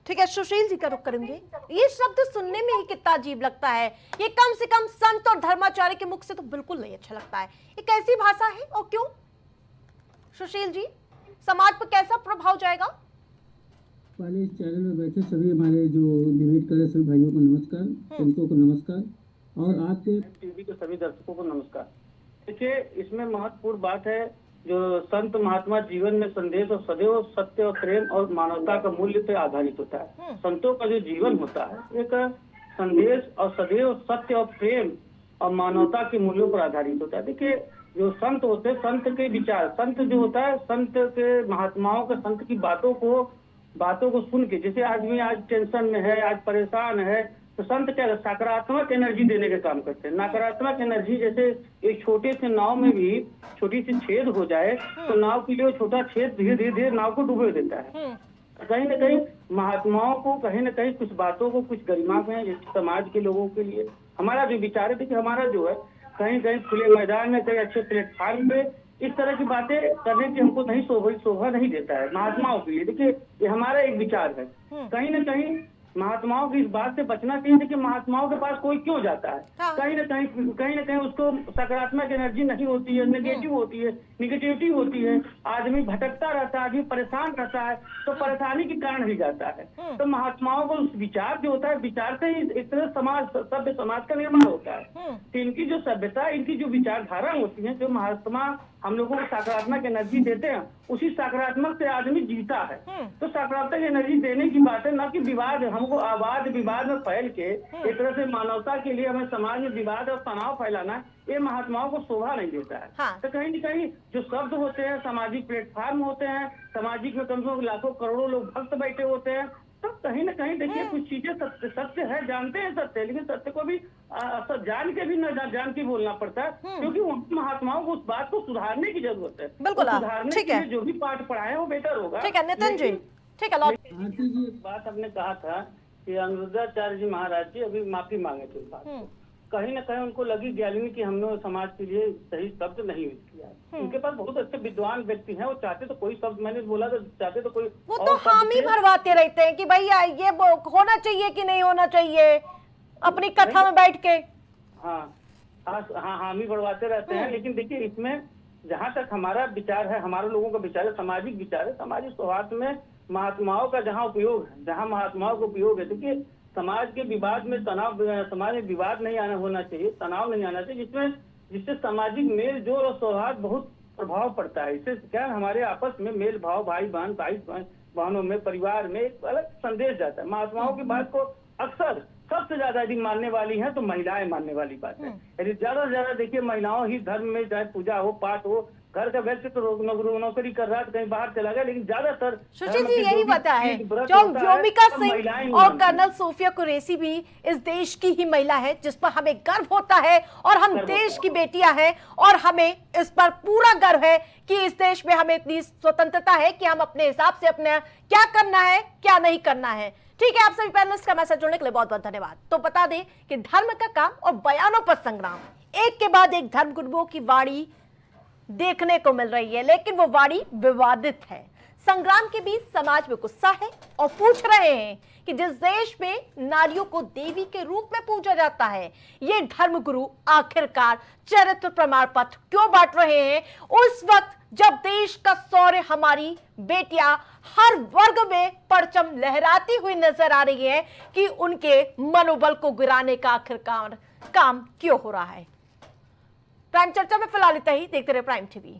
ठीक है, सुशील जी का रुख करेंगे। ये शब्द सुनने में ही कितना अजीब लगता है, ये कम से कम संत और धर्माचार्य के मुख से तो बिल्कुल नहीं अच्छा लगता है। ये कैसी भाषा है और क्यों? सुशील जी, समाज पर कैसा प्रभाव जाएगा? पहले इस चैनल में बैठे सभी हमारे जो डिबेट कर रहे सभी भाइयों को नमस्कार, संतों को नमस्कार और आपके टीवी के सभी दर्शकों को नमस्कार। देखिए, इसमें महत्वपूर्ण बात है जो संत महात्मा जीवन में संदेश और सदैव सत्य और प्रेम और मानवता का मूल्य पे आधारित होता है। संतों का जो जीवन होता है एक संदेश और सदैव सत्य और प्रेम और मानवता के मूल्यों पर आधारित होता है। देखिए, जो संत होते हैं, संत के विचार, संत जो होता है, संत के महात्माओं के संत की बातों को सुन के, जैसे आदमी आज टेंशन में है, आज परेशान है, तो संत क्या सकारात्मक एनर्जी देने का काम करते हैं। नकारात्मक एनर्जी, जैसे एक छोटे से नाव में भी छोटी सी छेद हो जाए तो नाव के लिए छोटा छेद धीरे धीरे नाव को डुबो देता है। कहीं न कहीं महात्माओं को कहीं न कहीं कुछ बातों को, कुछ गरिमा में समाज के लोगों के लिए हमारा जो विचार है, देखिए हमारा जो है कहीं कहीं खुले मैदान में, कहीं अच्छे प्लेटफॉर्म पे इस तरह की बातें करने की हमको नहीं शोभा नहीं देता है महात्माओं के लिए। देखिए, ये हमारा एक विचार है। कहीं न कहीं महात्माओं की इस बात से बचना चाहिए। देखिए, महात्माओं के पास कोई क्यों जाता है? कहीं न कहीं उसको सकारात्मक एनर्जी नहीं होती है, नेगेटिव होती है, निगेटिविटी होती है, आदमी भटकता रहता है, आदमी परेशान रहता है, तो परेशानी के कारण ही जाता है। तो महात्माओं को उस विचार जो होता है, विचार से ही एक तरह सभ्य समाज का निर्माण होता है। तो इनकी जो सभ्यता, इनकी जो विचारधारा होती है, जो महात्मा हम लोगों को सकारात्मक एनर्जी देते हैं, उसी सकारात्मक से आदमी जीता है। तो सकारात्मक एनर्जी देने की बात है, न कि विवाद। हमको आवाज विवाद में फैल के एक तरह से मानवता के लिए हमें समाज में विवाद और तनाव फैलाना, ये महात्माओं को शोभा नहीं देता है। हाँ। तो कहीं न कहीं जो शब्द होते हैं, सामाजिक प्लेटफॉर्म होते हैं, सामाजिक में कम से कम लाखों करोड़ों लोग भक्त बैठे होते हैं, तो कहीं न कहीं देखिए कुछ चीजें सत्य है, जानते हैं सत्य, लेकिन सत्य को भी जान के भी न जान के बोलना पड़ता है, क्योंकि उन महात्माओं को उस बात को सुधारने की जरूरत है। बिल्कुल, सुधारने के लिए जो भी पाठ पढ़ाए वो बेहतर होगा। ठीक है नितिन जी, ठीक है। आरती जी, एक बात आपने कहा था कि अनिरुद्धाचार्य जी महाराज जी अभी माफी मांगे थे इस बात को। कहीं न कहीं उनको लगी ज्ञानी कि हमने समाज के लिए सही शब्द नहीं यूज किया। उनके पास बहुत अच्छे विद्वान व्यक्ति हैं, वो चाहते तो कोई शब्द, मैंने बोला तो चाहते तो कोई, वो तो हामी भरवाते रहते हैं कि भैया ये होना चाहिए कि नहीं होना चाहिए, अपनी कथा में बैठ के हामी भरवाते रहते हैं। लेकिन देखिए, इसमें जहाँ तक हमारा विचार है, हमारे लोगों का विचार है, सामाजिक विचार है, सामाजिक सौहार्द में महात्माओं का जहाँ उपयोग है, जहाँ महात्माओं का उपयोग है, देखिए समाज के विवाद में तनाव, समाज में विवाद नहीं होना चाहिए, तनाव नहीं आना चाहिए, जिससे सामाजिक मेल जोल और सौहार्द बहुत प्रभाव पड़ता है। इससे क्या हमारे आपस में मेल भाव, भाई बहनों में, परिवार में एक अलग संदेश जाता है। महात्माओं की बात को अक्सर सबसे ज्यादा यदि मानने वाली है तो महिलाएं मानने वाली बात है। यदि ज्यादा से ज्यादा देखिए महिलाओं ही धर्म में, चाहे पूजा हो, पाठ हो, घर का व्यक्ति तो नौकरी कर रहा है, कहीं बाहर चला गया, लेकिन ज्यादातर सुशील जी यही पता है, जो व्योमिका सिंह और कर्नल सोफिया कुरैशी भी इस देश की ही महिला है, जिस पर हमें गर्व होता है, और हम देश की बेटियां हैं, और हमें इस पर पूरा गर्व है कि इस देश में हमें इतनी स्वतंत्रता है कि हम अपने हिसाब से अपने क्या करना है, क्या नहीं करना है। ठीक है, आप सभी पैनलिस्ट का मैसेज जोड़ने के लिए बहुत बहुत धन्यवाद। तो बता दें कि धर्म का काम और बयानों पर संग्राम, एक के बाद एक धर्म गुरुओं की वाणी देखने को मिल रही है, लेकिन वो वाणी विवादित है। संग्राम के बीच समाज में गुस्सा है और पूछ रहे हैं कि जिस देश में नारियों को देवी के रूप में पूजा जाता है, ये धर्मगुरु आखिरकार चरित्र प्रमाण पत्र क्यों बांट रहे हैं, उस वक्त जब देश का शौर्य, हमारी बेटियां हर वर्ग में परचम लहराती हुई नजर आ रही है, कि उनके मनोबल को गिराने का आखिरकार काम क्यों हो रहा है। प्राइम चर्चा में फिलहाल इतना ही। देखते रहे प्राइम टीवी।